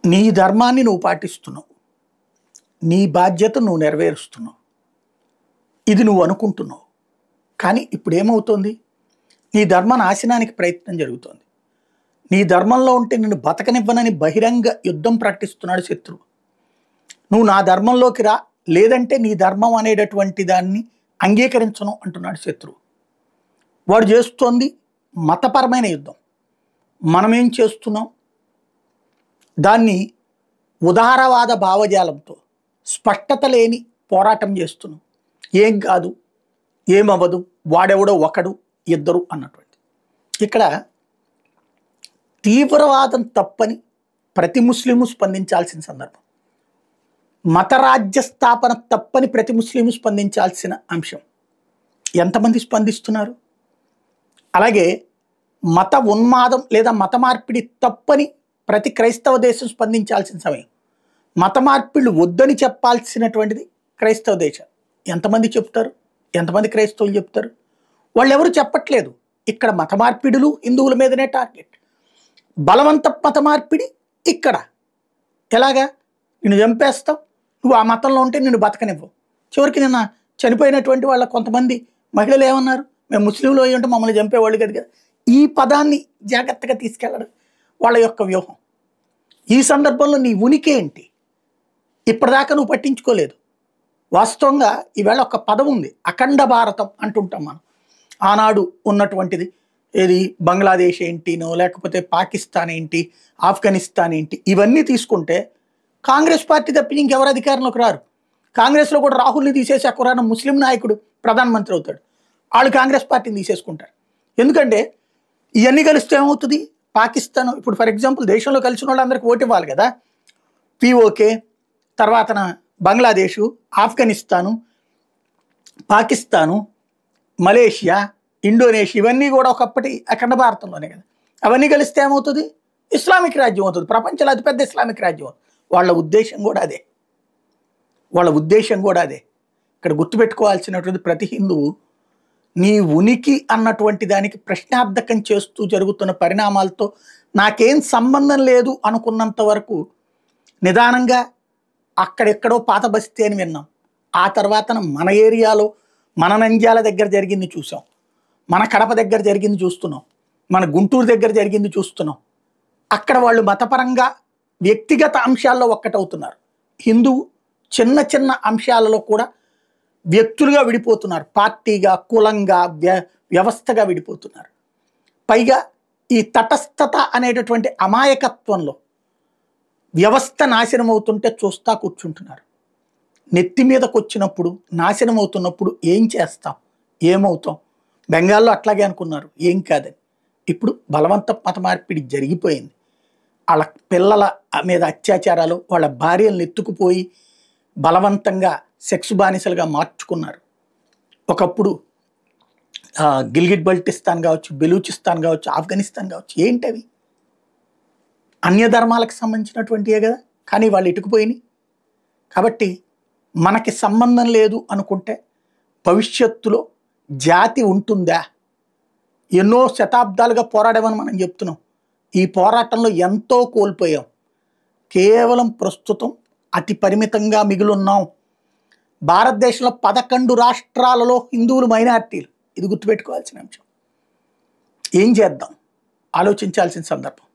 నీ ధర్మాన్ని నువ్వు పాటిస్తున్నావు, నీ బాధ్యత నువ్వు నెరవేరుస్తున్నావు, ఇది నువ్వు అనుకుంటున్నావు. కానీ ఇప్పుడు ఏమవుతోంది? నీ ధర్మ నాశనానికి ప్రయత్నం జరుగుతోంది. నీ ధర్మంలో ఉంటే నిన్ను బతకనివ్వనని బహిరంగ యుద్ధం ప్రకటిస్తున్నాడు శత్రువు. నువ్వు నా ధర్మంలోకి రా, లేదంటే నీ ధర్మం అనేటటువంటి దాన్ని అంగీకరించను అంటున్నాడు శత్రువు. వాడు చేస్తోంది మతపరమైన యుద్ధం. మనమేం చేస్తున్నాం? దాన్ని ఉదారవాద భావజాలంతో స్పష్టత లేని పోరాటం చేస్తున్నాం. ఏం కాదు, ఏమవ్వదు, వాడెవడో ఒకడు ఇద్దరు అన్నటువంటి. ఇక్కడ తీవ్రవాదం తప్పని ప్రతి ముస్లిము స్పందించాల్సిన సందర్భం, మతరాజ్య స్థాపన తప్పని ప్రతి ముస్లిము స్పందించాల్సిన అంశం. ఎంతమంది స్పందిస్తున్నారు? అలాగే మత ఉన్మాదం లేదా మత మార్పిడి తప్పని ప్రతి క్రైస్తవ దేశం స్పందించాల్సిన సమయం. మత మార్పిళ్ళు వద్దని చెప్పాల్సినటువంటిది క్రైస్తవ దేశం. ఎంతమంది చెప్తారు? ఎంతమంది క్రైస్తవులు చెప్తారు? వాళ్ళు ఎవరు చెప్పట్లేదు. ఇక్కడ మత మార్పిడులు హిందువుల మీదనే టార్గెట్. బలవంత మత మార్పిడి ఇక్కడ ఎలాగా? నిన్ను చంపేస్తావు, నువ్వు ఆ మతంలో ఉంటే నిన్ను బతకనివ్వవు. చివరికి నిన్న చనిపోయినటువంటి వాళ్ళ కొంతమంది మహిళలు ఏమన్నారు? మేము ముస్లింలు అయ్యి ఉంటే మమ్మల్ని చంపేవాళ్ళు కదా. ఈ పదాన్ని జాగ్రత్తగా తీసుకెళ్ళడం వాళ్ళ యొక్క వ్యూహం. ఈ సందర్భంలో నీ ఉనికి ఏంటి? ఇప్పటిదాకా నువ్వు పట్టించుకోలేదు. వాస్తవంగా ఈవేళ ఒక పదం ఉంది, అఖండ భారతం అంటుంటాం మనం. ఆనాడు ఉన్నటువంటిది ఏది, బంగ్లాదేశ్ ఏంటినో లేకపోతే పాకిస్తాన్ ఏంటి, ఆఫ్ఘనిస్తాన్ ఏంటి, ఇవన్నీ తీసుకుంటే కాంగ్రెస్ పార్టీ తప్పి ఇంకెవరు అధికారంలోకి రారు. కాంగ్రెస్లో కూడా రాహుల్ని తీసేసి అక్కడ ముస్లిం నాయకుడు ప్రధానమంత్రి అవుతాడు. వాళ్ళు కాంగ్రెస్ పార్టీని తీసేసుకుంటారు. ఎందుకంటే ఇవన్నీ కలిస్తే ఏమవుతుంది? పాకిస్తాన్ ఇప్పుడు ఫర్ ఎగ్జాంపుల్ దేశంలో కలిసిన వాళ్ళందరికీ ఓటు ఇవ్వాలి కదా. పిఓకే, తర్వాత బంగ్లాదేశు, ఆఫ్ఘనిస్తాను, పాకిస్తాను, మలేషియా, ఇండోనేషియా, ఇవన్నీ కూడా ఒకప్పటి అఖండ భారతంలోనే కదా. అవన్నీ కలిస్తే ఏమవుతుంది? ఇస్లామిక్ రాజ్యం అవుతుంది, ప్రపంచంలో అతిపెద్ద ఇస్లామిక్ రాజ్యం అవుతుంది. వాళ్ళ ఉద్దేశం కూడా అదే. వాళ్ళ ఉద్దేశం కూడా అదే. ఇక్కడ గుర్తుపెట్టుకోవాల్సినటువంటి ప్రతి హిందువు నీ ఉనికి అన్నటువంటి దానికి ప్రశ్నార్థకం చేస్తూ జరుగుతున్న పరిణామాలతో నాకేం సంబంధం లేదు అనుకున్నంత వరకు నిదానంగా అక్కడెక్కడో పాత బస్తీ అని విన్నాం. ఆ తర్వాత మన ఏరియాలో మన నంద్యాల దగ్గర జరిగింది చూసాం, మన కడప దగ్గర జరిగింది చూస్తున్నాం, మన గుంటూరు దగ్గర జరిగింది చూస్తున్నాం. అక్కడ వాళ్ళు మతపరంగా వ్యక్తిగత అంశాల్లో ఒక్కటవుతున్నారు. హిందువు చిన్న చిన్న అంశాలలో కూడా వ్యక్తులుగా విడిపోతున్నారు, పార్టీగా, కులంగా, వ్యవస్థగా విడిపోతున్నారు. పైగా ఈ తటస్థత అనేటటువంటి అమాయకత్వంలో వ్యవస్థ నాశనం అవుతుంటే చూస్తా కూర్చుంటున్నారు. నెత్తి మీదకు వచ్చినప్పుడు, నాశనం అవుతున్నప్పుడు ఏం చేస్తాం, ఏమవుతాం? బెంగాల్లో అట్లాగే అనుకున్నారు, ఏం కాదని. ఇప్పుడు బలవంత మత మార్పిడి జరిగిపోయింది. వాళ్ళ పిల్లల మీద అత్యాచారాలు, వాళ్ళ భార్యలను ఎత్తుకుపోయి బలవంతంగా సెక్స్ బానిసలుగా మార్చుకున్నారు. ఒకప్పుడు గిల్గిట్ బల్టిస్తాన్ కావచ్చు, బెలూచిస్తాన్ కావచ్చు, ఆఫ్ఘనిస్తాన్ కావచ్చు, ఏంటవి అన్య ధర్మాలకు సంబంధించినటువంటివే కదా. కానీ వాళ్ళు ఇటుకుపోయినాయి. కాబట్టి మనకి సంబంధం లేదు అనుకుంటే భవిష్యత్తులో జాతి ఉంటుందా? ఎన్నో శతాబ్దాలుగా పోరాడమని మనం చెప్తున్నాం. ఈ పోరాటంలో ఎంతో కోల్పోయాం. కేవలం ప్రస్తుతం అతి పరిమితంగా మిగిలిన్నాం. భారతదేశంలో 11 రాష్ట్రాలలో హిందువులు మైనారిటీలు. ఇది గుర్తుపెట్టుకోవాల్సిన అంశం. ఏం చేద్దాం? ఆలోచించాల్సిన సందర్భం.